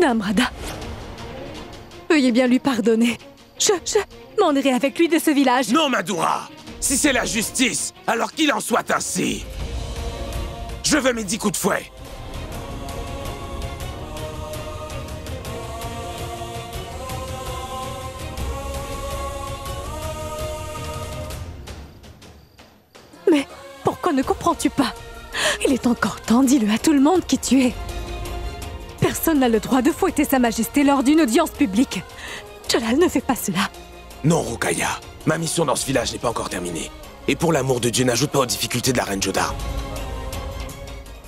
Namrada. Veuillez bien lui pardonner. Je m'en irai avec lui de ce village. Non, Madura! Si c'est la justice, alors qu'il en soit ainsi. Je veux mes 10 coups de fouet. Mais pourquoi ne comprends-tu pas? Il est encore temps, dis-le à tout le monde qui tu es. Personne n'a le droit de fouetter Sa Majesté lors d'une audience publique. Jalal ne fait pas cela. Non, Rukaya. Ma mission dans ce village n'est pas encore terminée. Et pour l'amour de Dieu, n'ajoute pas aux difficultés de la reine Joda.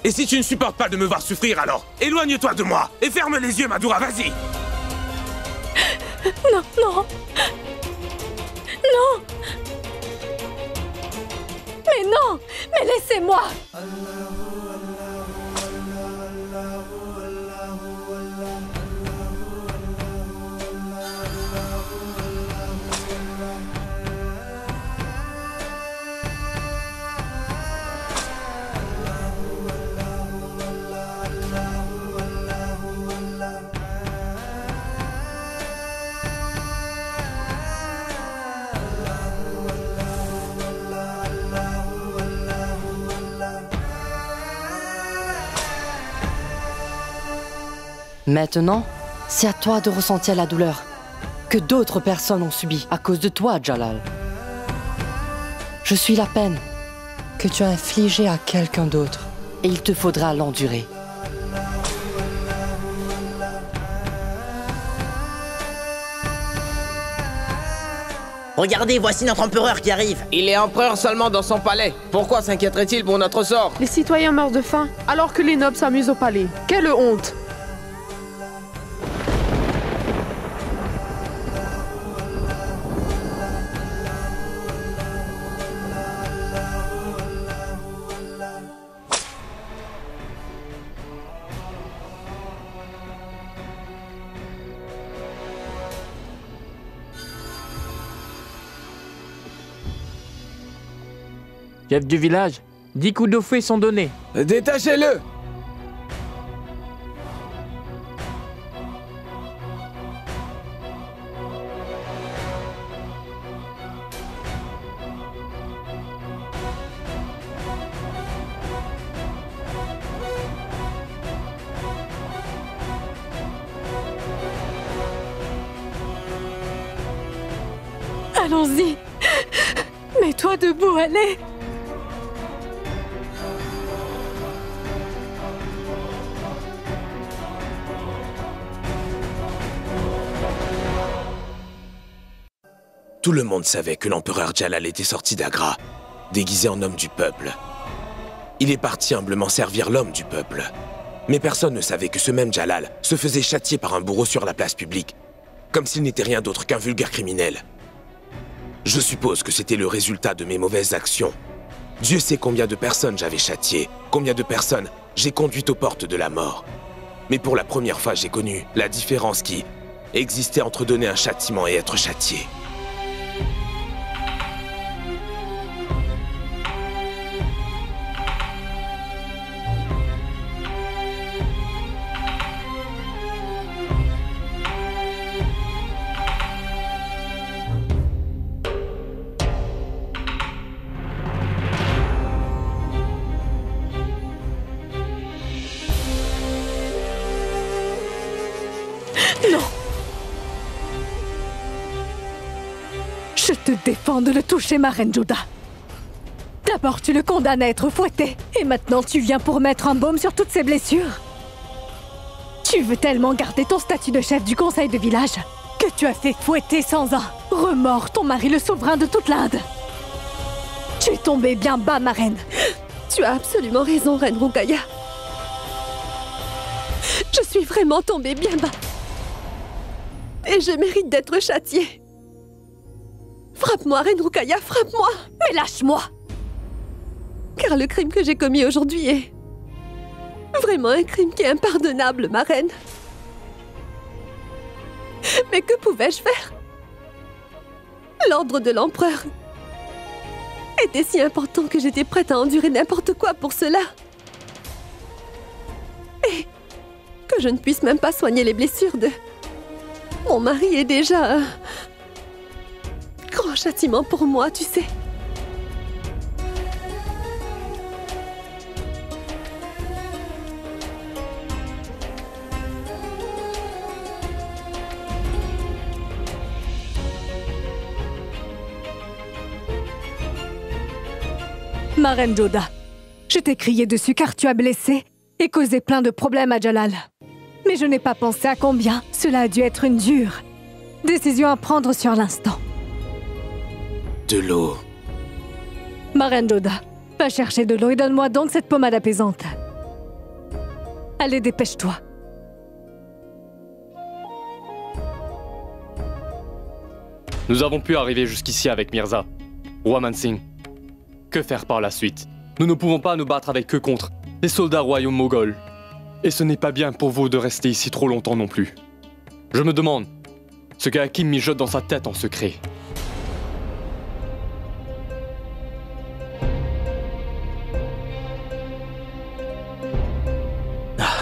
Et si tu ne supportes pas de me voir souffrir, alors éloigne-toi de moi et ferme les yeux, Madura, vas-y. Non, non. Non. Mais non. Mais laissez-moi. Maintenant, c'est à toi de ressentir la douleur que d'autres personnes ont subie à cause de toi, Jalal. Je suis la peine que tu as infligée à quelqu'un d'autre et il te faudra l'endurer. Regardez, voici notre empereur qui arrive. Il est empereur seulement dans son palais. Pourquoi s'inquiéterait-il pour notre sort? Les citoyens meurent de faim, alors que les nobles s'amusent au palais. Quelle honte! Chef du village, 10 coups de fouet sont donnés. Détachez-le! Allons-y. Mets-toi debout, allez. Tout le monde savait que l'empereur Jalal était sorti d'Agra, déguisé en homme du peuple. Il est parti humblement servir l'homme du peuple. Mais personne ne savait que ce même Jalal se faisait châtier par un bourreau sur la place publique, comme s'il n'était rien d'autre qu'un vulgaire criminel. Je suppose que c'était le résultat de mes mauvaises actions. Dieu sait combien de personnes j'avais châtiées, combien de personnes j'ai conduites aux portes de la mort. Mais pour la première fois, j'ai connu la différence qui existait entre donner un châtiment et être châtié. Non. Je te défends de le toucher, ma reine Joda. D'abord, tu le condamnes à être fouetté. Et maintenant, tu viens pour mettre un baume sur toutes ses blessures. Tu veux tellement garder ton statut de chef du conseil de village que tu as fait fouetter sans un remords ton mari, le souverain de toute l'Inde. Tu es tombée bien bas, ma reine. Tu as absolument raison, reine Rukaya. Je suis vraiment tombée bien bas. Et je mérite d'être châtiée. Frappe-moi, reine Rukaya, frappe-moi! Mais lâche-moi! Car le crime que j'ai commis aujourd'hui est vraiment un crime qui est impardonnable, ma reine. Mais que pouvais-je faire? L'ordre de l'empereur était si important que j'étais prête à endurer n'importe quoi pour cela. Et Que je ne puisse même pas soigner les blessures de... Mon mari est déjà un grand châtiment pour moi, tu sais. Ma reine Joda, je t'ai crié dessus car tu as blessé et causé plein de problèmes à Jalal. Mais je n'ai pas pensé à combien cela a dû être une dure décision à prendre sur l'instant. De l'eau. Ma reine Joda, va chercher de l'eau et donne-moi donc cette pommade apaisante. Allez, dépêche-toi. Nous avons pu arriver jusqu'ici avec Mirza. Roi Mansingh. Que faire par la suite? Nous ne pouvons pas nous battre avec eux contre les soldats royaux moghols. Et ce n'est pas bien pour vous de rester ici trop longtemps non plus. Je me demande ce que Hakim mijote dans sa tête en secret.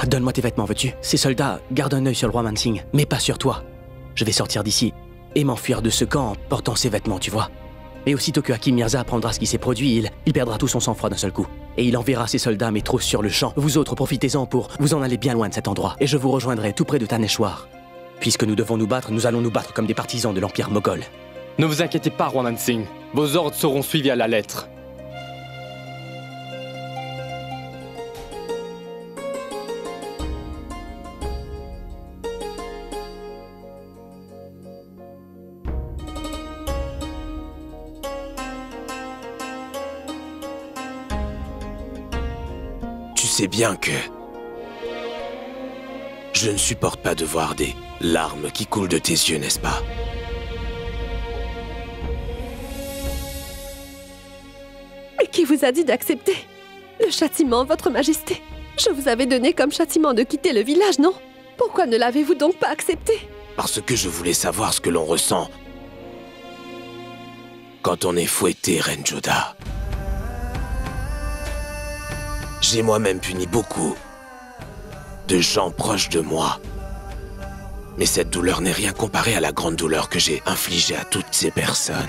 Donne-moi tes vêtements, veux-tu? Ces soldats gardent un œil sur le roi Mansingh, mais pas sur toi. Je vais sortir d'ici et m'enfuir de ce camp en portant ces vêtements, tu vois. Et aussitôt que Hakim Mirza apprendra ce qui s'est produit, il perdra tout son sang-froid d'un seul coup. Et il enverra ses soldats, mais trop sur le champ. Vous autres, profitez-en pour vous en aller bien loin de cet endroit. Et je vous rejoindrai tout près de Taneshwar. Puisque nous devons nous battre, nous allons nous battre comme des partisans de l'Empire moghol. Ne vous inquiétez pas, roi Mansingh. Vos ordres seront suivis à la lettre. Tu sais bien que... je ne supporte pas de voir des larmes qui coulent de tes yeux, n'est-ce pas? Mais qui vous a dit d'accepter le châtiment, votre majesté? Je vous avais donné comme châtiment de quitter le village, non? Pourquoi ne l'avez-vous donc pas accepté? Parce que je voulais savoir ce que l'on ressent quand on est fouetté, Reine Joda. J'ai moi-même puni beaucoup de gens proches de moi. Mais cette douleur n'est rien comparée à la grande douleur que j'ai infligée à toutes ces personnes.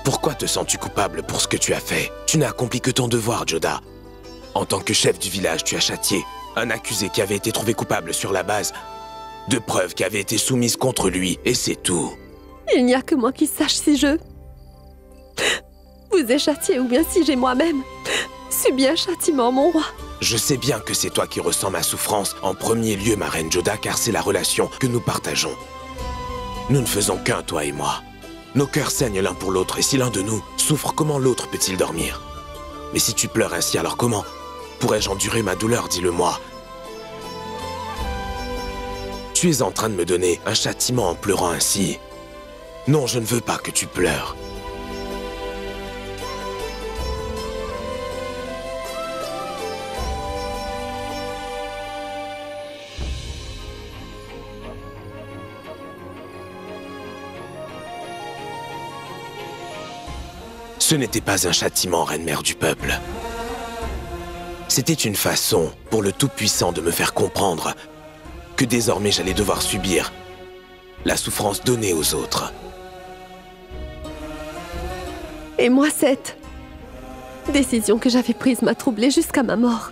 Pourquoi te sens-tu coupable pour ce que tu as fait? Tu n'as accompli que ton devoir, Joda. En tant que chef du village, tu as châtié un accusé qui avait été trouvé coupable sur la base de preuves qui avaient été soumises contre lui, et c'est tout. Il n'y a que moi qui sache si je vous ai châtié ou bien si j'ai moi-même subi un châtiment, mon roi. Je sais bien que c'est toi qui ressens ma souffrance en premier lieu, ma reine Joda, car c'est la relation que nous partageons. Nous ne faisons qu'un, toi et moi. Nos cœurs saignent l'un pour l'autre, et si l'un de nous souffre, comment l'autre peut-il dormir? Mais si tu pleures ainsi, alors comment pourrais-je endurer ma douleur, dis-le-moi? Tu es en train de me donner un châtiment en pleurant ainsi. Non, je ne veux pas que tu pleures. Ce n'était pas un châtiment, reine-mère du peuple. C'était une façon pour le Tout-Puissant de me faire comprendre que désormais j'allais devoir subir la souffrance donnée aux autres. Et moi, cette décision que j'avais prise m'a troublée jusqu'à ma mort.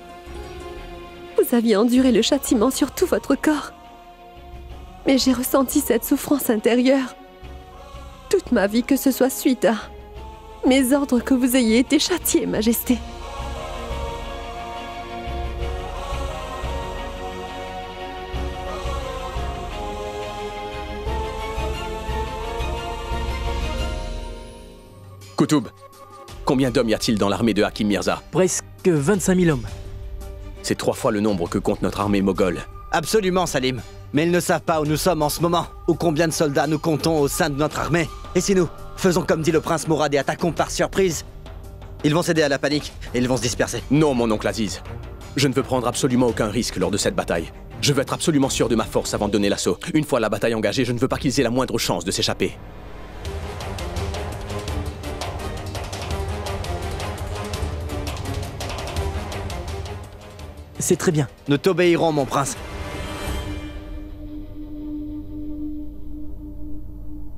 Vous aviez enduré le châtiment sur tout votre corps. Mais j'ai ressenti cette souffrance intérieure toute ma vie, que ce soit suite à mes ordres que vous ayez été châtié, Majesté. Koutoub, combien d'hommes y a-t-il dans l'armée de Hakim Mirza? Presque 25 000 hommes. C'est 3 fois le nombre que compte notre armée moghole. Absolument, Salim. Mais ils ne savent pas où nous sommes en ce moment, ou combien de soldats nous comptons au sein de notre armée. Et si nous faisons comme dit le prince Mourad et attaquons par surprise, ils vont céder à la panique et ils vont se disperser. Non, mon oncle Aziz. Je ne veux prendre absolument aucun risque lors de cette bataille. Je veux être absolument sûr de ma force avant de donner l'assaut. Une fois la bataille engagée, je ne veux pas qu'ils aient la moindre chance de s'échapper. C'est très bien. Nous t'obéirons, mon prince.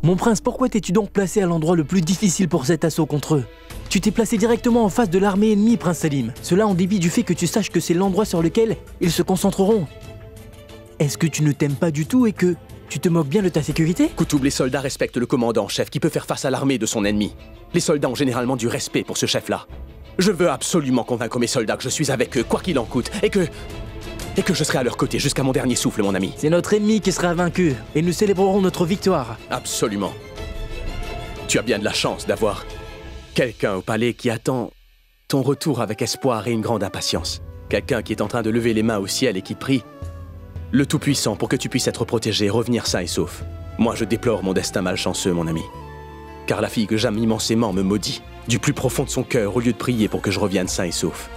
Mon prince, pourquoi t'es-tu donc placé à l'endroit le plus difficile pour cet assaut contre eux? Tu t'es placé directement en face de l'armée ennemie, prince Salim. Cela en dépit du fait que tu saches que c'est l'endroit sur lequel ils se concentreront. Est-ce que tu ne t'aimes pas du tout et que tu te moques bien de ta sécurité? Koutoub, les soldats respectent le commandant en chef qui peut faire face à l'armée de son ennemi. Les soldats ont généralement du respect pour ce chef-là. Je veux absolument convaincre mes soldats que je suis avec eux, quoi qu'il en coûte, et que je serai à leur côté jusqu'à mon dernier souffle, mon ami. C'est notre ennemi qui sera vaincu, et nous célébrerons notre victoire. Absolument. Tu as bien de la chance d'avoir quelqu'un au palais qui attend ton retour avec espoir et une grande impatience. Quelqu'un qui est en train de lever les mains au ciel et qui prie le Tout-Puissant pour que tu puisses être protégé et revenir sain et sauf. Moi, je déplore mon destin malchanceux, mon ami. Car la fille que j'aime immensément me maudit, du plus profond de son cœur, au lieu de prier pour que je revienne sain et sauf.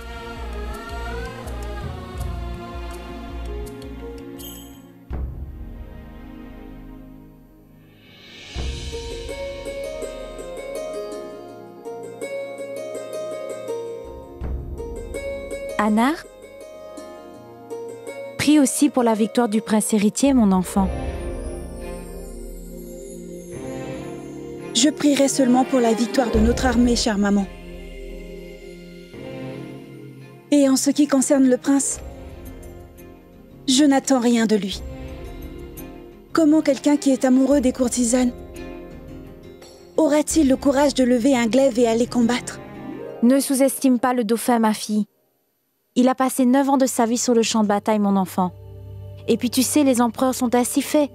Anar, prie aussi pour la victoire du prince héritier, mon enfant. Je prierai seulement pour la victoire de notre armée, chère maman. Et en ce qui concerne le prince, je n'attends rien de lui. Comment quelqu'un qui est amoureux des courtisanes aura-t-il le courage de lever un glaive et aller combattre? Ne sous-estime pas le dauphin, ma fille. Il a passé 9 ans de sa vie sur le champ de bataille, mon enfant. Et puis tu sais, les empereurs sont ainsi faits.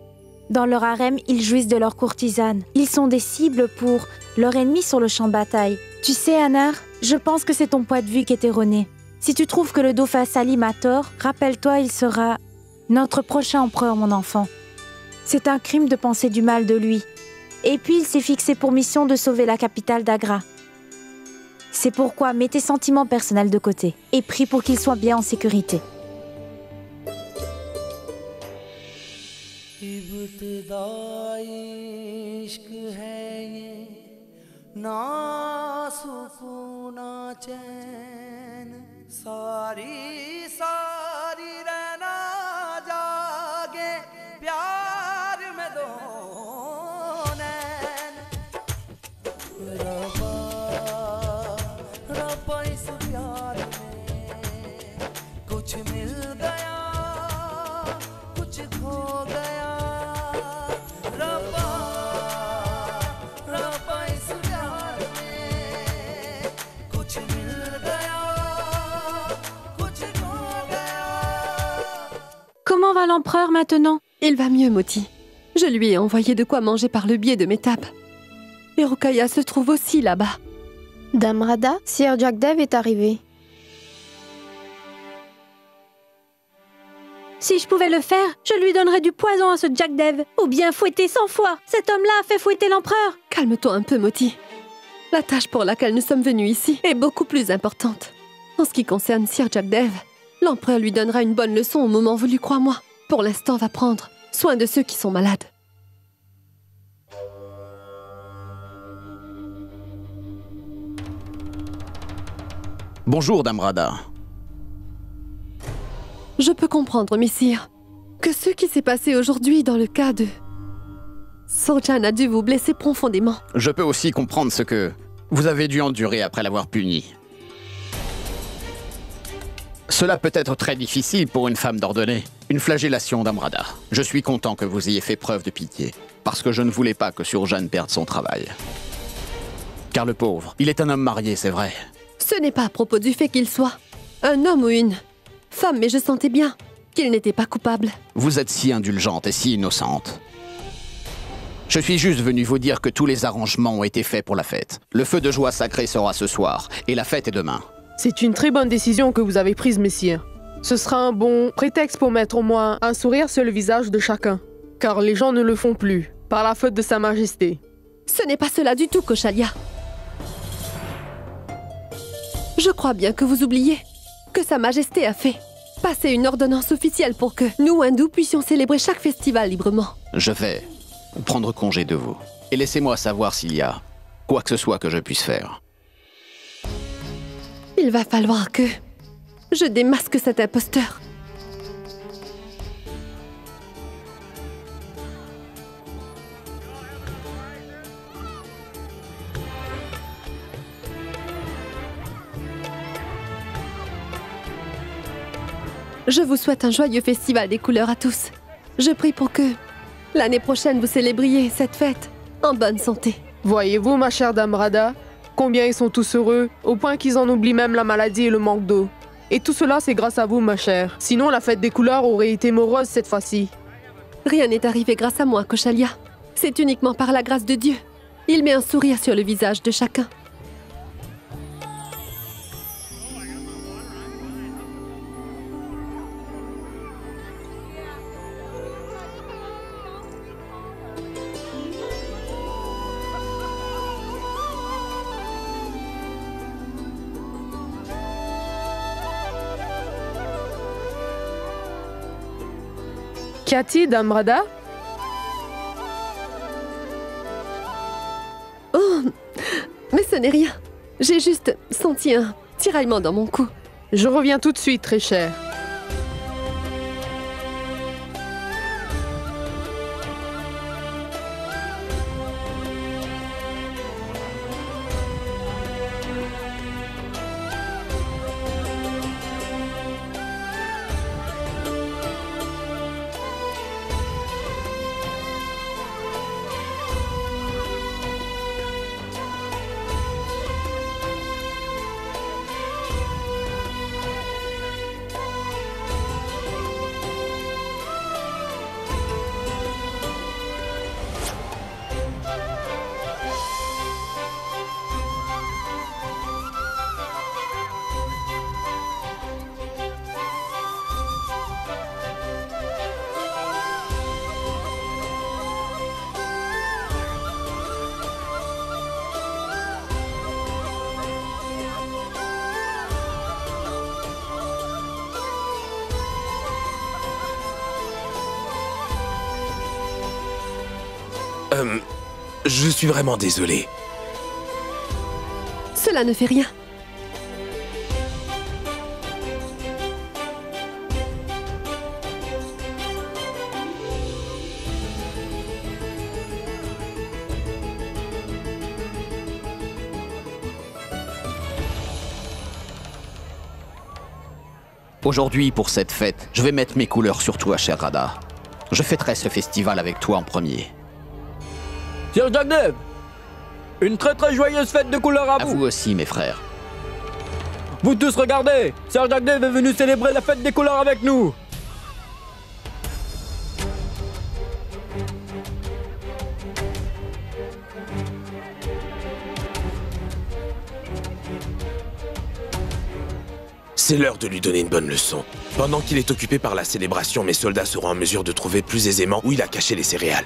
Dans leur harem, ils jouissent de leurs courtisanes. Ils sont des cibles pour leurs ennemis sur le champ de bataille. Tu sais, Anar, je pense que c'est ton point de vue qui est erroné. Si tu trouves que le dauphin Salim a tort, rappelle-toi, il sera notre prochain empereur, mon enfant. C'est un crime de penser du mal de lui. Et puis, il s'est fixé pour mission de sauver la capitale d'Agra. C'est pourquoi mets tes sentiments personnels de côté et prie pour qu'il soit bien en sécurité. Comment va l'empereur maintenant? Il va mieux, Moti. Je lui ai envoyé de quoi manger par le biais de mes tapes. Et Rukaya se trouve aussi là-bas. Dame Radha, Sir Jagdev est arrivé. Si je pouvais le faire, je lui donnerais du poison à ce Jagdev, ou bien fouetter 100 fois. Cet homme-là a fait fouetter l'empereur. Calme-toi un peu, Moti. La tâche pour laquelle nous sommes venus ici est beaucoup plus importante. En ce qui concerne Sir Jagdev, l'empereur lui donnera une bonne leçon au moment voulu, crois-moi. Pour l'instant, va prendre soin de ceux qui sont malades. Bonjour, Dame Radha. Je peux comprendre, messire, que ce qui s'est passé aujourd'hui dans le cas de Sojan a dû vous blesser profondément. Je peux aussi comprendre ce que vous avez dû endurer après l'avoir puni. Cela peut être très difficile pour une femme d'ordonnée. Une flagellation, Dame Radha. Je suis content que vous ayez fait preuve de pitié, parce que je ne voulais pas que Surjan perde son travail. Car le pauvre, il est un homme marié, c'est vrai. Ce n'est pas à propos du fait qu'il soit un homme ou une femme, mais je sentais bien qu'il n'était pas coupable. Vous êtes si indulgente et si innocente. Je suis juste venu vous dire que tous les arrangements ont été faits pour la fête. Le feu de joie sacré sera ce soir, et la fête est demain. C'est une très bonne décision que vous avez prise, messire. Ce sera un bon prétexte pour mettre au moins un sourire sur le visage de chacun. Car les gens ne le font plus, par la faute de Sa Majesté. Ce n'est pas cela du tout, Koshalia. Je crois bien que vous oubliez que Sa Majesté a fait passer une ordonnance officielle pour que nous, hindous, puissions célébrer chaque festival librement. Je vais prendre congé de vous. Et laissez-moi savoir s'il y a quoi que ce soit que je puisse faire. Il va falloir que je démasque cet imposteur. Je vous souhaite un joyeux festival des couleurs à tous. Je prie pour que l'année prochaine vous célébriez cette fête en bonne santé. Voyez-vous, ma chère Dame Radha, combien ils sont tous heureux, au point qu'ils en oublient même la maladie et le manque d'eau. Et tout cela, c'est grâce à vous, ma chère. Sinon, la fête des couleurs aurait été morose cette fois-ci. Rien n'est arrivé grâce à moi, Koshalia. C'est uniquement par la grâce de Dieu. Il met un sourire sur le visage de chacun. Qu'y a-t-il, Dame Radha? Oh, mais ce n'est rien. J'ai juste senti un tiraillement dans mon cou. Je reviens tout de suite, très cher. Je suis vraiment désolé. Cela ne fait rien. Aujourd'hui, pour cette fête, je vais mettre mes couleurs sur toi, cher Radha. Je fêterai ce festival avec toi en premier. Sir Jagdev, une très joyeuse fête de couleurs à vous. À vous aussi, mes frères. Vous tous regardez, Sir Jagdev est venu célébrer la fête des couleurs avec nous. C'est l'heure de lui donner une bonne leçon. Pendant qu'il est occupé par la célébration, mes soldats seront en mesure de trouver plus aisément où il a caché les céréales.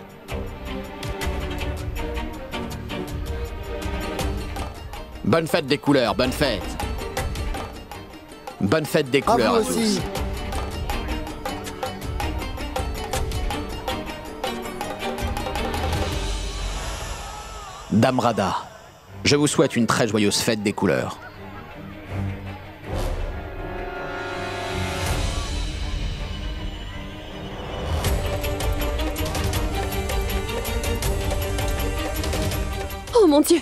Bonne fête des couleurs, bonne fête. Bonne fête des couleurs à tous. Dame Radha, je vous souhaite une très joyeuse fête des couleurs. Oh mon Dieu!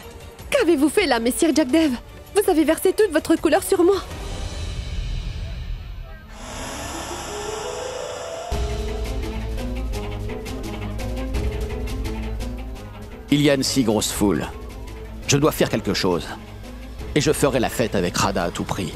Qu'avez-vous fait là, messire Jagdev? Vous avez versé toute votre couleur sur moi. Il y a une si grosse foule. Je dois faire quelque chose. Et je ferai la fête avec Radha à tout prix.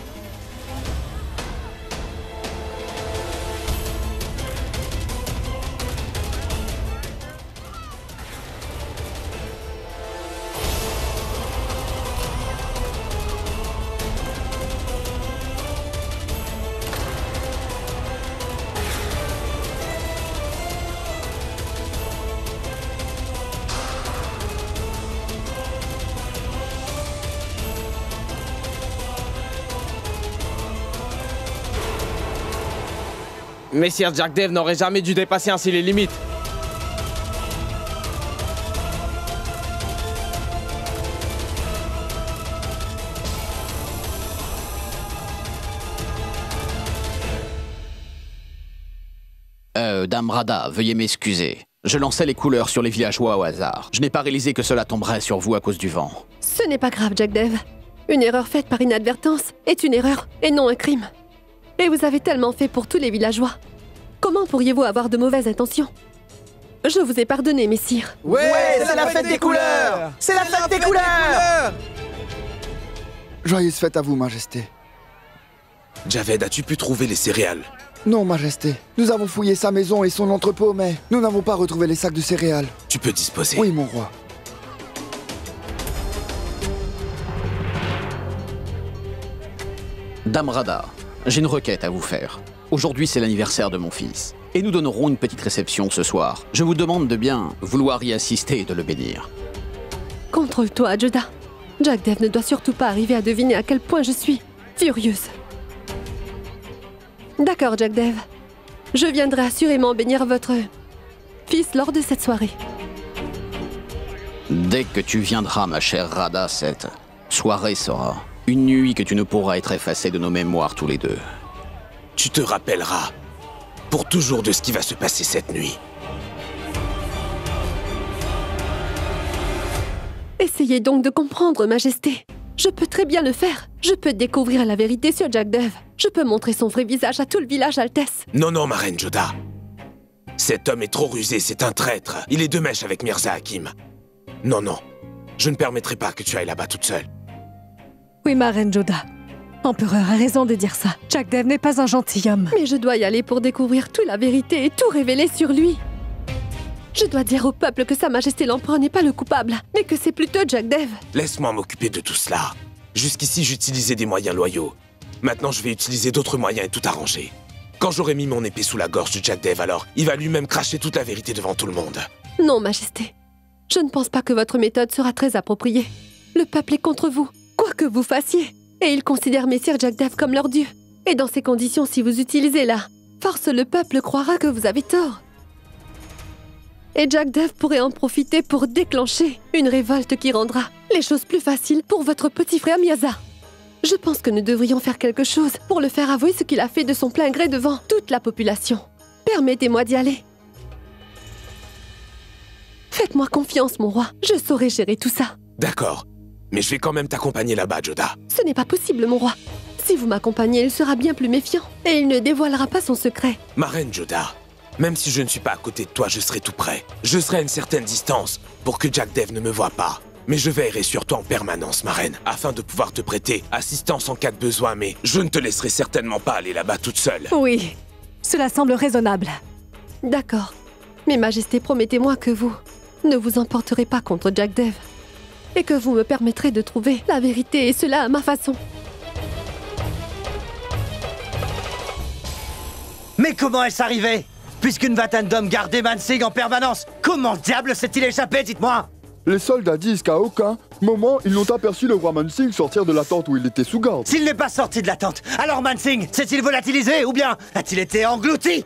Messire Jack Dev n'aurait jamais dû dépasser ainsi les limites. Dame Radha, veuillez m'excuser. Je lançais les couleurs sur les villageois au hasard. Je n'ai pas réalisé que cela tomberait sur vous à cause du vent. Ce n'est pas grave, Jack Dev. Une erreur faite par inadvertance est une erreur et non un crime. Et vous avez tellement fait pour tous les villageois. Comment pourriez-vous avoir de mauvaises intentions? Je vous ai pardonné, messire. Ouais, c'est la fête des couleurs! C'est la fête des couleurs! Joyeuse fête à vous, Majesté. Javed, as-tu pu trouver les céréales? Non, Majesté. Nous avons fouillé sa maison et son entrepôt, mais nous n'avons pas retrouvé les sacs de céréales. Tu peux disposer. Oui, mon roi. Dame Radha, j'ai une requête à vous faire. Aujourd'hui, c'est l'anniversaire de mon fils. Et nous donnerons une petite réception ce soir. Je vous demande de bien vouloir y assister et de le bénir. Contrôle-toi, Joda. Jack Dev ne doit surtout pas arriver à deviner à quel point je suis furieuse. D'accord, Jack Dev. Je viendrai assurément bénir votre fils lors de cette soirée. Dès que tu viendras, ma chère Radha, cette soirée sera une nuit que tu ne pourras être effacée de nos mémoires tous les deux. Tu te rappelleras pour toujours de ce qui va se passer cette nuit. Essayez donc de comprendre, Majesté. Je peux très bien le faire. Je peux découvrir la vérité sur Jack Dev. Je peux montrer son vrai visage à tout le village, Altesse. Non, non, ma reine Joda. Cet homme est trop rusé, c'est un traître. Il est de mèche avec Mirza Hakim. Non, non. Je ne permettrai pas que tu ailles là-bas toute seule. Oui, ma reine Joda. Empereur a raison de dire ça. Jack Dev n'est pas un gentilhomme. Mais je dois y aller pour découvrir toute la vérité et tout révéler sur lui. Je dois dire au peuple que Sa Majesté l'Empereur n'est pas le coupable, mais que c'est plutôt Jack Dev. Laisse-moi m'occuper de tout cela. Jusqu'ici, j'utilisais des moyens loyaux. Maintenant, je vais utiliser d'autres moyens et tout arranger. Quand j'aurai mis mon épée sous la gorge de Jack Dev, alors, il va lui-même cracher toute la vérité devant tout le monde. Non, Majesté. Je ne pense pas que votre méthode sera très appropriée. Le peuple est contre vous, quoi que vous fassiez. Et ils considèrent Messire Jack Dev comme leur dieu. Et dans ces conditions, si vous utilisez la force, le peuple croira que vous avez tort. Et Jack Dev pourrait en profiter pour déclencher une révolte qui rendra les choses plus faciles pour votre petit frère Mirza. Je pense que nous devrions faire quelque chose pour le faire avouer ce qu'il a fait de son plein gré devant toute la population. Permettez-moi d'y aller. Faites-moi confiance, mon roi. Je saurai gérer tout ça. D'accord. Mais je vais quand même t'accompagner là-bas, Joda. Ce n'est pas possible, mon roi. Si vous m'accompagnez, il sera bien plus méfiant. Et il ne dévoilera pas son secret. Ma reine Joda, même si je ne suis pas à côté de toi, je serai tout près. Je serai à une certaine distance pour que Jack Dev ne me voie pas. Mais je veillerai sur toi en permanence, ma reine, afin de pouvoir te prêter assistance en cas de besoin, mais je ne te laisserai certainement pas aller là-bas toute seule. Oui, cela semble raisonnable. D'accord. Mais Majesté, promettez-moi que vous ne vous emporterez pas contre Jack Dev. Et que vous me permettrez de trouver la vérité, et cela à ma façon. Mais comment est-ce arrivé? Puisqu'une vingtaine d'hommes gardaient Mansing en permanence, comment diable s'est-il échappé, dites-moi? Les soldats disent qu'à aucun moment, ils n'ont aperçu le roi Mansing sortir de la tente où il était sous garde. S'il n'est pas sorti de la tente, alors Mansing s'est-il volatilisé ou bien a-t-il été englouti?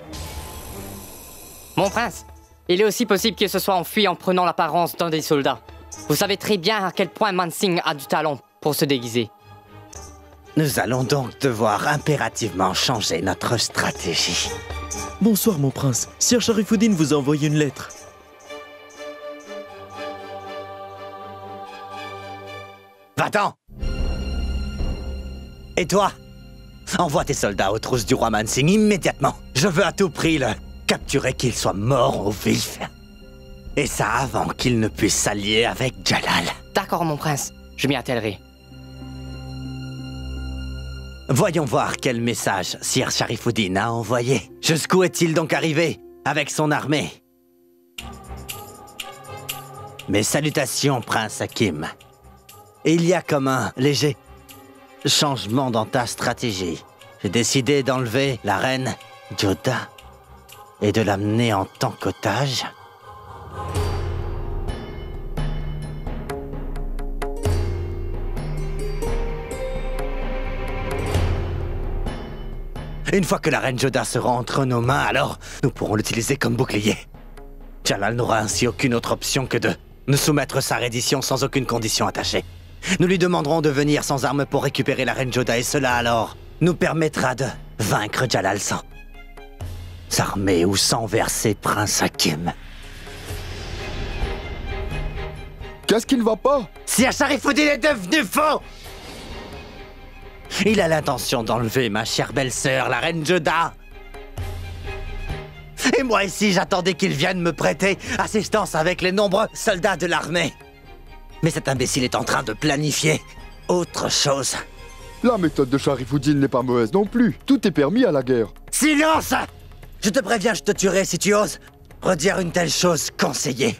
Mon prince, il est aussi possible qu'il se soit enfui en prenant l'apparence d'un des soldats. Vous savez très bien à quel point Mansing a du talent pour se déguiser. Nous allons donc devoir impérativement changer notre stratégie. Bonsoir, mon prince. Sir Sharifuddin vous a envoyé une lettre. Va-t'en! Et toi? Envoie tes soldats aux trousses du roi Mansing immédiatement. Je veux à tout prix le capturer, qu'il soit mort au vif. Et ça avant qu'il ne puisse s'allier avec Jalal. D'accord, mon prince. Je m'y attellerai. Voyons voir quel message Sir Sharifuddin a envoyé. Jusqu'où est-il donc arrivé avec son armée? Mes salutations, prince Hakim. Il y a comme un léger changement dans ta stratégie. J'ai décidé d'enlever la reine Joda et de l'amener en tant qu'otage. Une fois que la reine Joda sera entre nos mains, alors nous pourrons l'utiliser comme bouclier. Jalal n'aura ainsi aucune autre option que de nous soumettre sa reddition sans aucune condition attachée. Nous lui demanderons de venir sans armes pour récupérer la reine Joda et cela alors nous permettra de vaincre Jalal sans s'armer ou sans verser Prince Hakim. Qu'est-ce qui ne va pas? Sir Sharifuddin est devenu faux! Il a l'intention d'enlever ma chère belle-sœur, la reine Joda. Et moi ici, j'attendais qu'il vienne me prêter assistance avec les nombreux soldats de l'armée. Mais cet imbécile est en train de planifier autre chose. La méthode de Sharifuddin n'est pas mauvaise non plus. Tout est permis à la guerre. Silence! Je te préviens, je te tuerai si tu oses redire une telle chose, conseiller.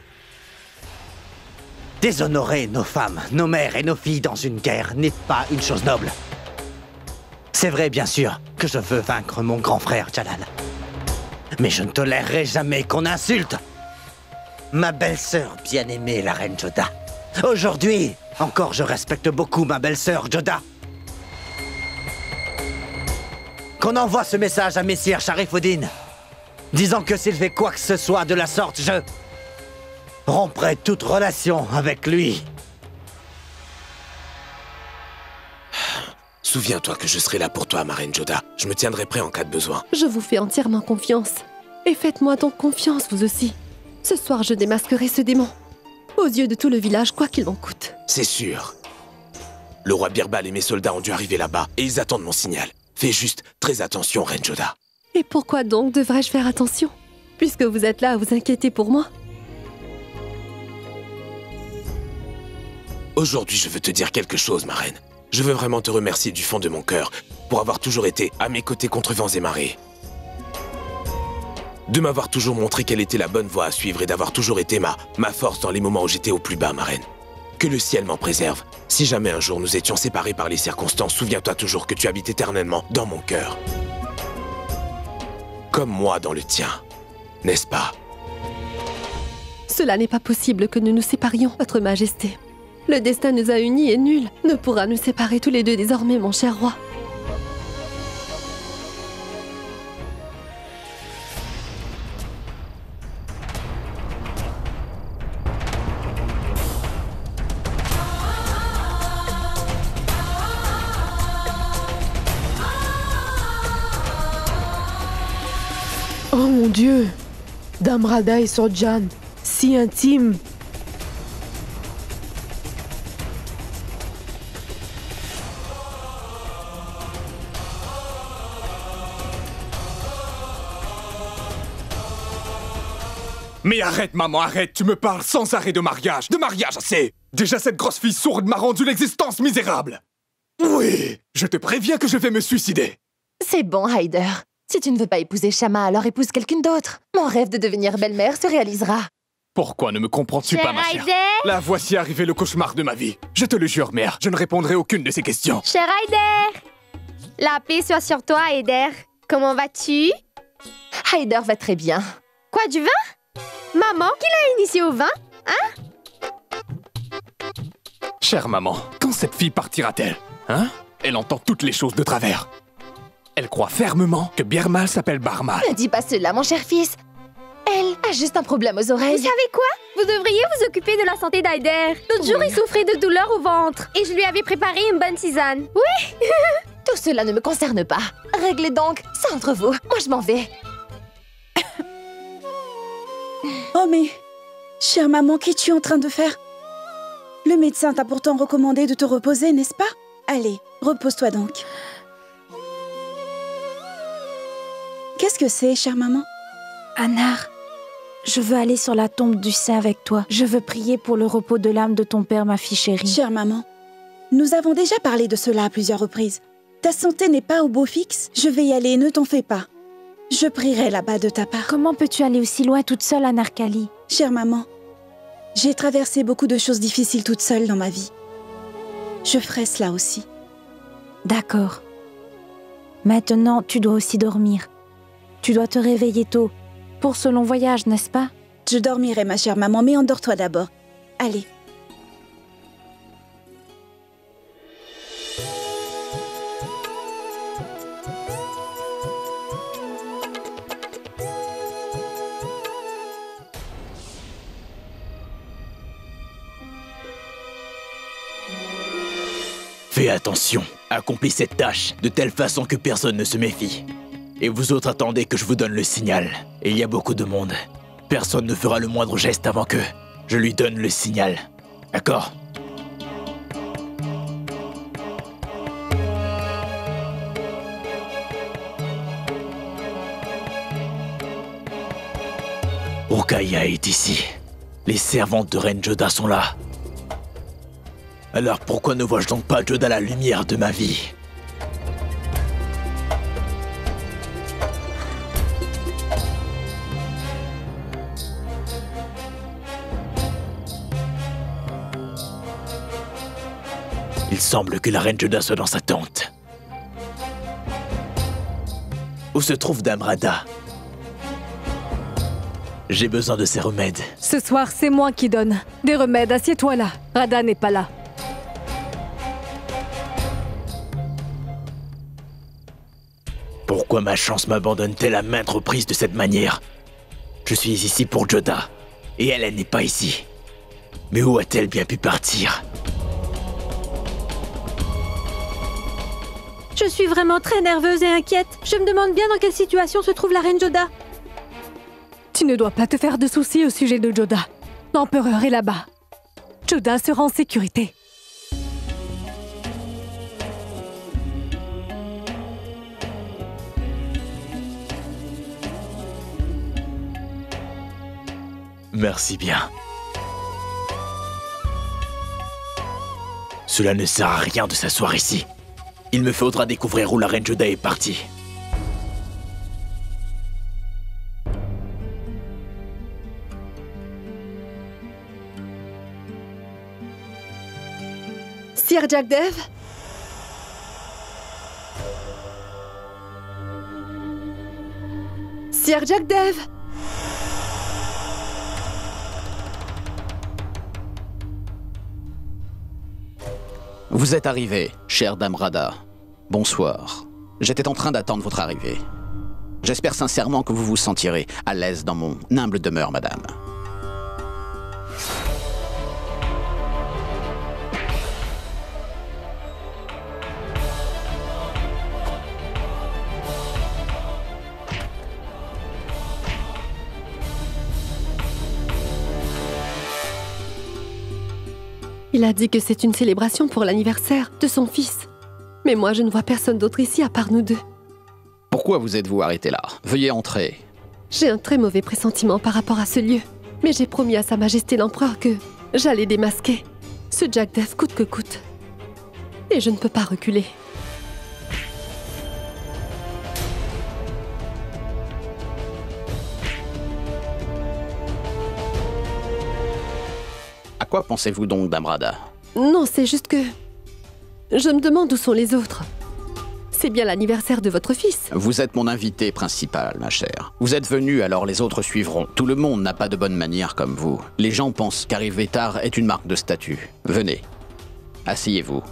Déshonorer nos femmes, nos mères et nos filles dans une guerre n'est pas une chose noble. C'est vrai, bien sûr, que je veux vaincre mon grand frère Jalal. Mais je ne tolérerai jamais qu'on insulte ma belle-sœur bien-aimée, la reine Joda. Aujourd'hui, encore je respecte beaucoup ma belle-sœur Joda. Qu'on envoie ce message à Messire Sharifuddin, disant que s'il fait quoi que ce soit de la sorte, je romprai toute relation avec lui. Souviens-toi que je serai là pour toi, ma reine Joda. Je me tiendrai prêt en cas de besoin. Je vous fais entièrement confiance. Et faites-moi donc confiance, vous aussi. Ce soir, je démasquerai ce démon. Aux yeux de tout le village, quoi qu'il en coûte. C'est sûr. Le roi Birbal et mes soldats ont dû arriver là-bas, et ils attendent mon signal. Fais juste très attention, reine Joda. Et pourquoi donc devrais-je faire attention? Puisque vous êtes là à vous inquiéter pour moi. Aujourd'hui, je veux te dire quelque chose, ma reine. Je veux vraiment te remercier du fond de mon cœur pour avoir toujours été à mes côtés contre vents et marées. De m'avoir toujours montré quelle était la bonne voie à suivre et d'avoir toujours été ma force dans les moments où j'étais au plus bas, ma reine. Que le ciel m'en préserve. Si jamais un jour nous étions séparés par les circonstances, souviens-toi toujours que tu habites éternellement dans mon cœur. Comme moi dans le tien, n'est-ce pas? Cela n'est pas possible que nous nous séparions, Votre Majesté. Le destin nous a unis et nul ne pourra nous séparer tous les deux désormais, mon cher roi. Oh mon Dieu! Damrada et Sordjan, si intimes. Mais arrête, maman, arrête. Tu me parles sans arrêt de mariage. De mariage, assez. Déjà, cette grosse fille sourde m'a rendu l'existence misérable. Oui, je te préviens que je vais me suicider. C'est bon, Ryder. Si tu ne veux pas épouser Shama, alors épouse quelqu'un d'autre. Mon rêve de devenir belle-mère se réalisera. Pourquoi ne me comprends-tu pas, ma chère? Là, voici arrivé le cauchemar de ma vie. Je te le jure, mère, je ne répondrai aucune de ces questions. Cher Ryder! La paix soit sur toi, Ryder. Comment vas-tu? Ryder va très bien. Quoi, du vin? Maman qui l'a initié au vin, hein? Chère maman, quand cette fille partira-t-elle? Hein? Elle entend toutes les choses de travers. Elle croit fermement que Birmal s'appelle Barmal. Ne dis pas cela, mon cher fils. Elle a juste un problème aux oreilles. Vous savez quoi? Vous devriez vous occuper de la santé d'Ryder. L'autre jour, il souffrait de douleurs au ventre. Et je lui avais préparé une bonne tisane. Oui. Tout cela ne me concerne pas. Réglez donc, ça entre vous. Moi, je m'en vais. Oh mais, chère maman, qu'es-tu en train de faire? Le médecin t'a pourtant recommandé de te reposer, n'est-ce pas? Allez, repose-toi donc. Qu'est-ce que c'est, chère maman? Anar, je veux aller sur la tombe du saint avec toi. Je veux prier pour le repos de l'âme de ton père, ma fille chérie. Chère maman, nous avons déjà parlé de cela à plusieurs reprises. Ta santé n'est pas au beau fixe. Je vais y aller, ne t'en fais pas. Je prierai là-bas de ta part. Comment peux-tu aller aussi loin toute seule, Anarkali? Chère maman, j'ai traversé beaucoup de choses difficiles toute seule dans ma vie. Je ferai cela aussi. D'accord. Maintenant, tu dois aussi dormir. Tu dois te réveiller tôt pour ce long voyage, n'est-ce pas? Je dormirai, ma chère maman, mais endors-toi d'abord. Allez. Fais attention, accomplis cette tâche de telle façon que personne ne se méfie. Et vous autres attendez que je vous donne le signal. Et il y a beaucoup de monde. Personne ne fera le moindre geste avant que je lui donne le signal. D'accord ? Urkaya est ici. Les servantes de Reine Joda sont là. Alors pourquoi ne vois-je donc pas Joda la lumière de ma vie ? Il semble que la Reine Joda soit dans sa tente. Où se trouve Dame Radha ? J'ai besoin de ces remèdes. Ce soir, c'est moi qui donne. Des remèdes, assieds-toi là. Radha n'est pas là. Pourquoi ma chance m'abandonne-t-elle à maintes reprises de cette manière? Je suis ici pour Joda, et elle n'est pas ici. Mais où a-t-elle bien pu partir? Je suis vraiment très nerveuse et inquiète. Je me demande bien dans quelle situation se trouve la Reine Joda. Tu ne dois pas te faire de soucis au sujet de Joda. L'empereur est là-bas. Joda sera en sécurité. Merci bien. Cela ne sert à rien de s'asseoir ici. Il me faudra découvrir où la Reine Joda est partie. Sir Jagdev? Sir Jagdev? Vous êtes arrivé, chère Dame Radha. Bonsoir. J'étais en train d'attendre votre arrivée. J'espère sincèrement que vous vous sentirez à l'aise dans mon humble demeure, madame. Il a dit que c'est une célébration pour l'anniversaire de son fils. Mais moi, je ne vois personne d'autre ici à part nous deux. Pourquoi vous êtes-vous arrêté là? Veuillez entrer. J'ai un très mauvais pressentiment par rapport à ce lieu. Mais j'ai promis à Sa Majesté l'Empereur que j'allais démasquer ce Jagdev coûte que coûte. Et je ne peux pas reculer. À quoi pensez-vous donc, Dame Radha? Non, c'est juste que... je me demande où sont les autres. C'est bien l'anniversaire de votre fils. Vous êtes mon invité principal, ma chère. Vous êtes venu, alors les autres suivront. Tout le monde n'a pas de bonnes manières comme vous. Les gens pensent qu'arriver tard est une marque de statut. Venez. Asseyez-vous.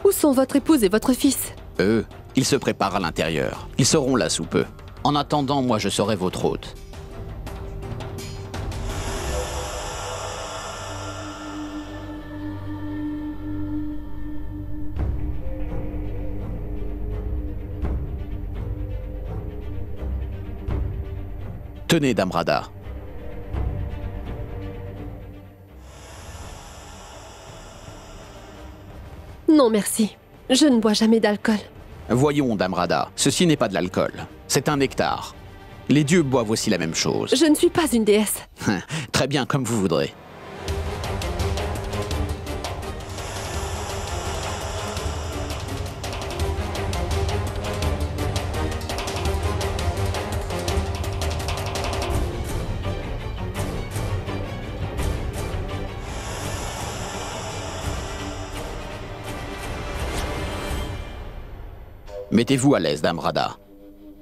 Où sont votre épouse et votre fils? Eux, ils se préparent à l'intérieur. Ils seront là sous peu. En attendant, moi je serai votre hôte. Tenez, Dame Radha. Non, merci. Je ne bois jamais d'alcool. Voyons, Dame Radha, ceci n'est pas de l'alcool. C'est un nectar. Les dieux boivent aussi la même chose. Je ne suis pas une déesse. Très bien, comme vous voudrez. Mettez-vous à l'aise, Dame Radha.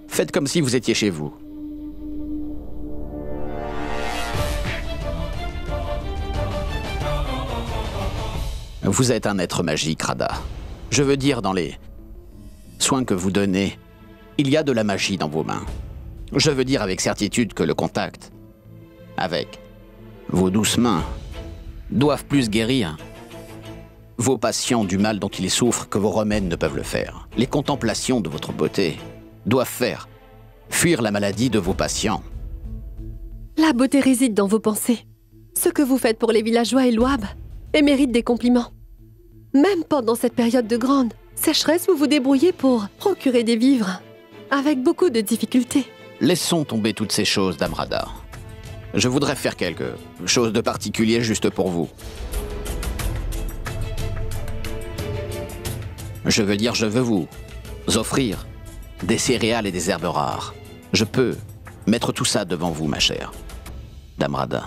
Faites comme si vous étiez chez vous. Vous êtes un être magique, Radha. Je veux dire, dans les soins que vous donnez, il y a de la magie dans vos mains. Je veux dire avec certitude que le contact avec Vos douces mains doivent plus guérir vos patients du mal dont ils souffrent que vos remèdes ne peuvent le faire. Les contemplations de votre beauté doivent faire fuir la maladie de vos patients. La beauté réside dans vos pensées. Ce que vous faites pour les villageois est louable et mérite des compliments. Même pendant cette période de grande sécheresse, vous vous débrouillez pour procurer des vivres, avec beaucoup de difficultés. Laissons tomber toutes ces choses, Dame Radha. Je voudrais faire quelque chose de particulier juste pour vous. Je veux vous offrir des céréales et des herbes rares. Je peux mettre tout ça devant vous, ma chère Dame Radha.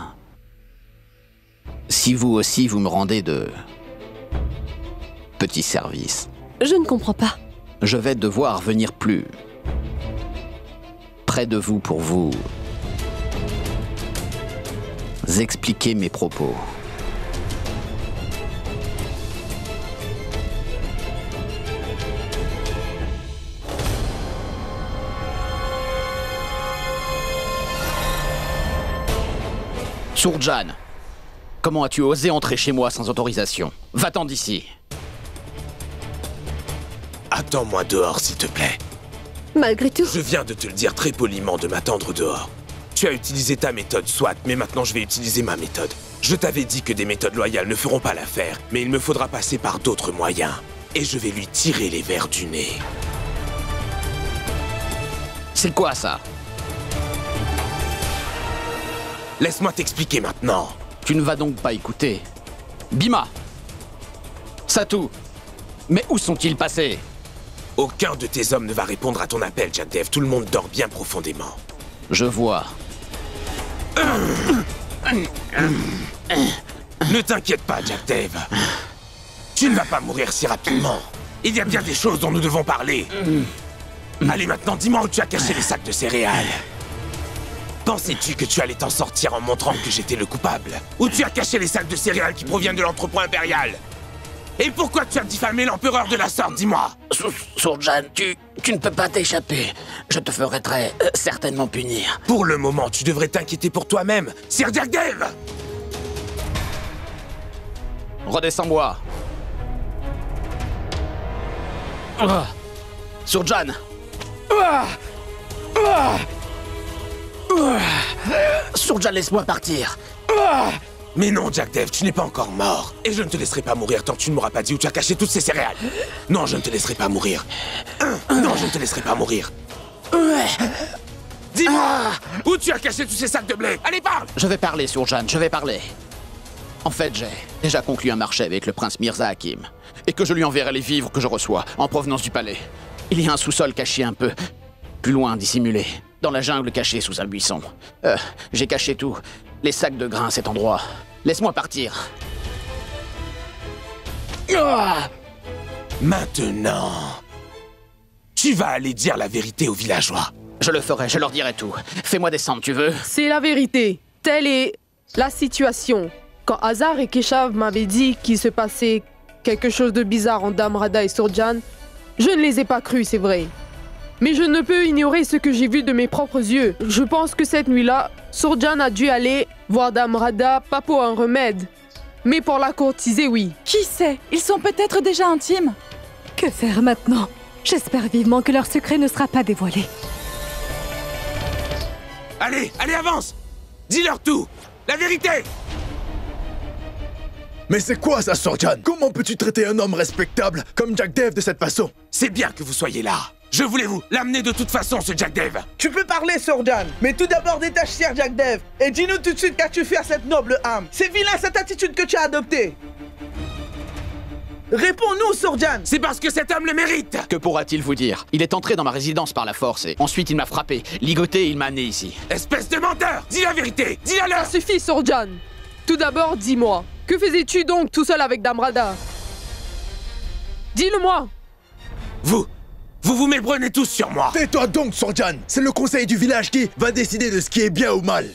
Si vous aussi, vous me rendez de petits services. Je ne comprends pas. Je vais devoir venir plus près de vous pour vous expliquer mes propos. Surjan, comment as-tu osé entrer chez moi sans autorisation? Va-t'en d'ici. Attends-moi dehors, s'il te plaît. Malgré tout... Je viens de te le dire très poliment de m'attendre dehors. Tu as utilisé ta méthode, soit, mais maintenant je vais utiliser ma méthode. Je t'avais dit que des méthodes loyales ne feront pas l'affaire, mais il me faudra passer par d'autres moyens. Et je vais lui tirer les vers du nez. C'est quoi ça? Laisse-moi t'expliquer maintenant. Tu ne vas donc pas écouter. Bhima! Satou! Mais où sont-ils passés? Aucun de tes hommes ne va répondre à ton appel, Jagdev. Tout le monde dort bien profondément. Je vois. Ne t'inquiète pas, Jagdev. Tu ne vas pas mourir si rapidement. Il y a bien des choses dont nous devons parler. Allez, maintenant, dis-moi où tu as caché les sacs de céréales. Pensais-tu que tu allais t'en sortir en montrant que j'étais le coupable? Ou tu as caché les sacs de céréales qui proviennent de l'entrepôt impérial? Et pourquoi tu as diffamé l'empereur de la sorte, dis-moi? Surjan, tu ne peux pas t'échapper. Je te ferai très certainement punir. Pour le moment, tu devrais t'inquiéter pour toi-même, Sir Jagdev! Redescends-moi. Surjan! Surjan, laisse-moi partir. Mais non, Jagdev, tu n'es pas encore mort. Et je ne te laisserai pas mourir tant que tu ne m'auras pas dit où tu as caché toutes ces céréales. Non, je ne te laisserai pas mourir. Non, je ne te laisserai pas mourir. Dis-moi, où tu as caché tous ces sacs de blé? Allez, parle! Je vais parler, Surjan, je vais parler. En fait, j'ai déjà conclu un marché avec le prince Mirza Hakim. Et que je lui enverrai les vivres que je reçois en provenance du palais. Il y a un sous-sol caché un peu plus loin, dissimulé. Dans la jungle cachée sous un buisson. J'ai caché tout. Les sacs de grains à cet endroit. Laisse-moi partir. Maintenant, tu vas aller dire la vérité aux villageois. Je le ferai, je leur dirai tout. Fais-moi descendre, tu veux? C'est la vérité. Telle est la situation. Quand Hazar et Keshav m'avaient dit qu'il se passait quelque chose de bizarre en Dame Radha et Surjan, je ne les ai pas crus, c'est vrai. Mais je ne peux ignorer ce que j'ai vu de mes propres yeux. Je pense que cette nuit-là, Surjan a dû aller voir Dame Radha, pas pour un remède, mais pour la courtiser, oui. Qui sait? Ils sont peut-être déjà intimes. Que faire maintenant? J'espère vivement que leur secret ne sera pas dévoilé. Allez, allez, avance! Dis-leur tout! La vérité! Mais c'est quoi ça, Surjan? Comment peux-tu traiter un homme respectable comme Jagdev de cette façon? C'est bien que vous soyez là. Je voulais vous l'amener de toute façon, ce Jagdev. Tu peux parler, Surjan, mais tout d'abord détache Sir Jagdev et dis-nous tout de suite qu'as-tu fait à cette noble âme. C'est vilain cette attitude que tu as adoptée. Réponds-nous, Surjan. C'est parce que cet homme le mérite. Que pourra-t-il vous dire? Il est entré dans ma résidence par la force et ensuite il m'a frappé, ligoté et il m'a amené ici. Espèce de menteur! Dis la vérité! Dis-la-leur! Ça suffit, Surjan. Tout d'abord, dis-moi, que faisais-tu donc tout seul avec Dame Radha? Dis-le-moi. Vous vous méprenez tous sur moi. Tais-toi donc, Surjan. C'est le conseil du village qui va décider de ce qui est bien ou mal.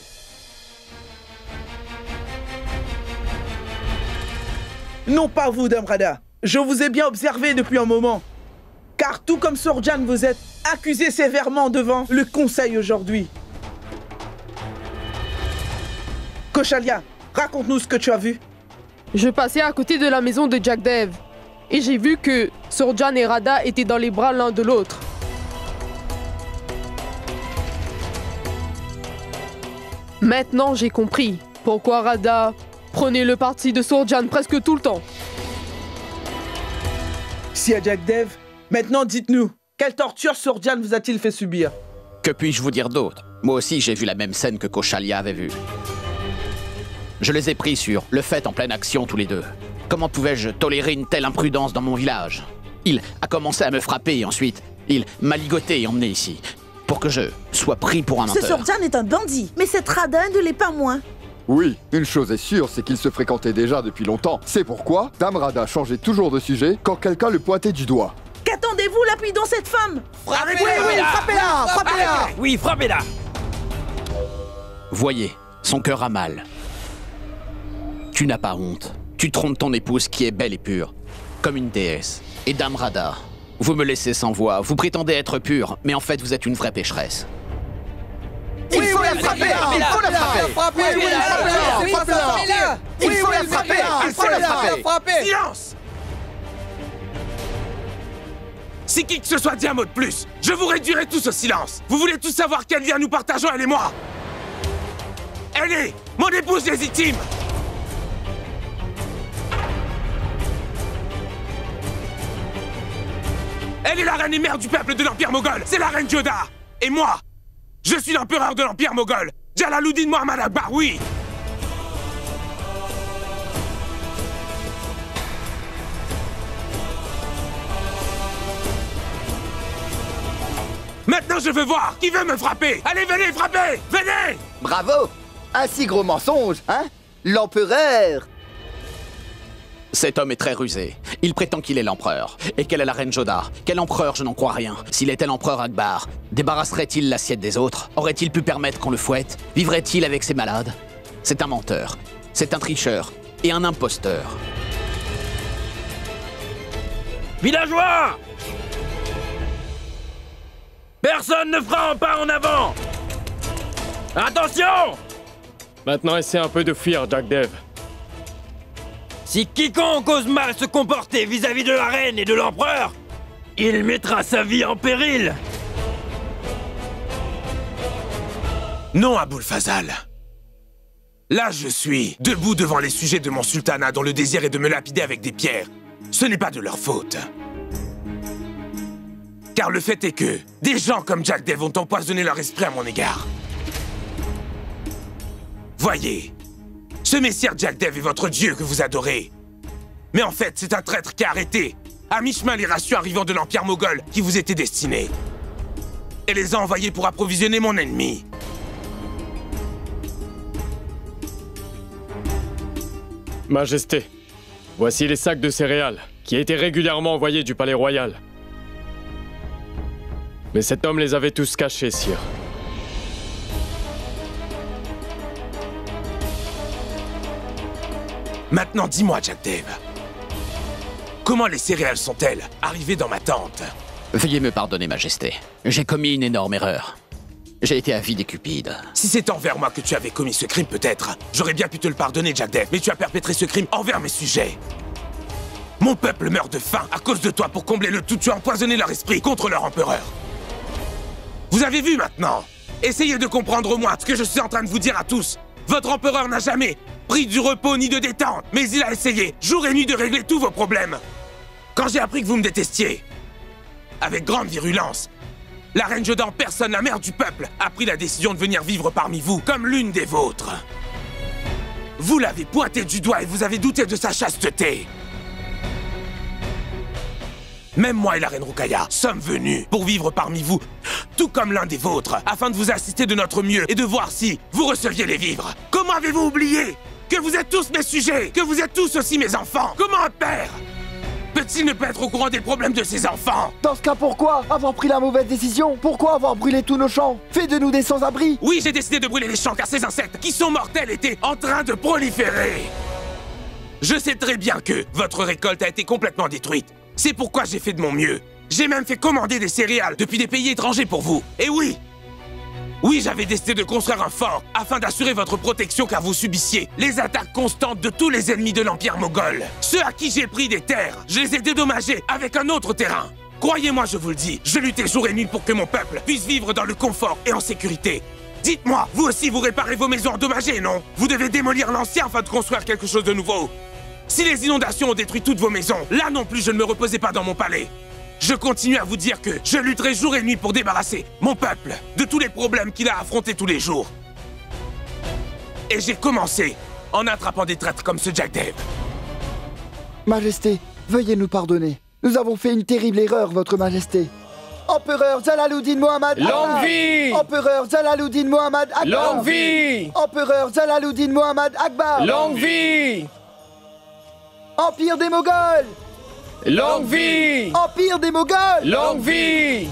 Non pas vous, Dame Radha. Je vous ai bien observé depuis un moment. Car tout comme Surjan, vous êtes accusé sévèrement devant le conseil aujourd'hui. Koshalia, Raconte-nous ce que tu as vu. Je passais à côté de la maison de Jack Dev et j'ai vu que Sordjan et Radha étaient dans les bras l'un de l'autre. Maintenant, j'ai compris pourquoi Radha prenait le parti de Sordjan presque tout le temps. Si à Jack Dev, maintenant dites-nous, quelle torture Sordjan vous a-t-il fait subir? Que puis-je vous dire d'autre? Moi aussi, j'ai vu la même scène que Koshalia avait vue. Je les ai pris sur le fait en pleine action tous les deux. Comment pouvais-je tolérer une telle imprudence dans mon village? Il a commencé à me frapper et ensuite, il m'a ligoté et emmené ici. Pour que je sois pris pour un menteur. Ce Sordjan est un bandit, mais cette Radha ne l'est pas moins. Oui, une chose est sûre, c'est qu'ils se fréquentaient déjà depuis longtemps. C'est pourquoi Dame Radha changeait toujours de sujet quand quelqu'un le pointait du doigt. Qu'attendez-vous, lapidons cette femme? Frappez-la! Oui, frappez-la! Frappez-la! Oui, frappez-la! Voyez, son cœur a mal. Tu n'as pas honte. Tu trompes ton épouse qui est belle et pure, comme une déesse. Et Dame Radha, vous me laissez sans voix, vous prétendez être pure, mais en fait vous êtes une vraie pécheresse. Il faut la frapper! Il faut la frapper! Il faut la frapper! Il faut la frapper! Il faut la frapper! Silence! Si qui que ce soit dit un mot de plus, je vous réduirai tous au silence. Vous voulez tous savoir quel lien nous partageons, elle et moi? Elle est mon épouse légitime. Elle est la reine et mère du peuple de l'Empire Moghol. C'est la reine Joda. Et moi, je suis l'empereur de l'Empire Moghol. Jalaluddin Muhammad Akbar, oui. Maintenant, je veux voir qui veut me frapper. Allez, venez, frappez. Venez. Bravo! Un si gros mensonge, hein? L'empereur! Cet homme est très rusé. Il prétend qu'il est l'empereur. Et qu'elle est la reine Joda. Quel empereur, je n'en crois rien. S'il était l'empereur Akbar, débarrasserait-il l'assiette des autres? Aurait-il pu permettre qu'on le fouette? Vivrait-il avec ses malades? C'est un menteur. C'est un tricheur. Et un imposteur. Villageois! Personne ne fera un pas en avant! Attention! Maintenant, essaie un peu de fuir, Jack Dev. Si quiconque ose mal se comporter vis-à-vis de la reine et de l'empereur, il mettra sa vie en péril. Non, Aboul Fazal. Là, je suis debout devant les sujets de mon sultanat dont le désir est de me lapider avec des pierres. Ce n'est pas de leur faute. Car le fait est que des gens comme Jack Dev ont empoisonné leur esprit à mon égard. Voyez, ce messire Jack Dev est votre dieu que vous adorez. Mais en fait, c'est un traître qui a arrêté, à mi-chemin, les rations arrivant de l'Empire Moghol qui vous étaient destinées. Et les a envoyés pour approvisionner mon ennemi. Majesté, voici les sacs de céréales qui étaient régulièrement envoyés du palais royal. Mais cet homme les avait tous cachés, sire. Maintenant, dis-moi, Jack Dev, comment les céréales sont-elles arrivées dans ma tente? Veuillez me pardonner, Majesté. J'ai commis une énorme erreur. J'ai été avide et cupide. Si c'est envers moi que tu avais commis ce crime, peut-être, j'aurais bien pu te le pardonner, Jack Dev, mais tu as perpétré ce crime envers mes sujets. Mon peuple meurt de faim à cause de toi. Pour combler le tout, tu as empoisonné leur esprit contre leur empereur. Vous avez vu maintenant? Essayez de comprendre au moins ce que je suis en train de vous dire à tous. Votre empereur n'a jamais pris du repos ni de détente, mais il a essayé jour et nuit de régler tous vos problèmes. Quand j'ai appris que vous me détestiez, avec grande virulence, la reine Joda en personne, la mère du peuple, a pris la décision de venir vivre parmi vous comme l'une des vôtres. Vous l'avez pointé du doigt et vous avez douté de sa chasteté. Même moi et la reine Ruqayya sommes venus pour vivre parmi vous, tout comme l'un des vôtres, afin de vous assister de notre mieux et de voir si vous recevriez les vivres. Comment avez-vous oublié que vous êtes tous mes sujets, que vous êtes tous aussi mes enfants? Comment un père peut-il ne pas être au courant des problèmes de ses enfants? Dans ce cas, pourquoi avoir pris la mauvaise décision? Pourquoi avoir brûlé tous nos champs? Fait de nous des sans-abri? Oui, j'ai décidé de brûler les champs car ces insectes, qui sont mortels, étaient en train de proliférer. Je sais très bien que votre récolte a été complètement détruite. C'est pourquoi j'ai fait de mon mieux. J'ai même fait commander des céréales depuis des pays étrangers pour vous. Et oui, Oui, j'avais décidé de construire un fort afin d'assurer votre protection car vous subissiez les attaques constantes de tous les ennemis de l'Empire moghol. Ceux à qui j'ai pris des terres, je les ai dédommagés avec un autre terrain. Croyez-moi, je vous le dis, je luttais jour et nuit pour que mon peuple puisse vivre dans le confort et en sécurité. Dites-moi, vous aussi vous réparez vos maisons endommagées, non? Vous devez démolir l'ancien afin de construire quelque chose de nouveau. Si les inondations ont détruit toutes vos maisons, là non plus je ne me reposais pas dans mon palais. Je continue à vous dire que je lutterai jour et nuit pour débarrasser mon peuple de tous les problèmes qu'il a affrontés tous les jours. Et j'ai commencé en attrapant des traîtres comme ce Jack Dave. Majesté, veuillez nous pardonner. Nous avons fait une terrible erreur, votre Majesté. Empereur Jalaluddin Mohammad Akbar. Longue vie. Empereur Jalaluddin Mohammad Akbar. Longue vie. Empereur Jalaluddin Mohammad Akbar. Longue vie. Empire des Moghols. Longue vie. Empire des Moghols. Longue vie.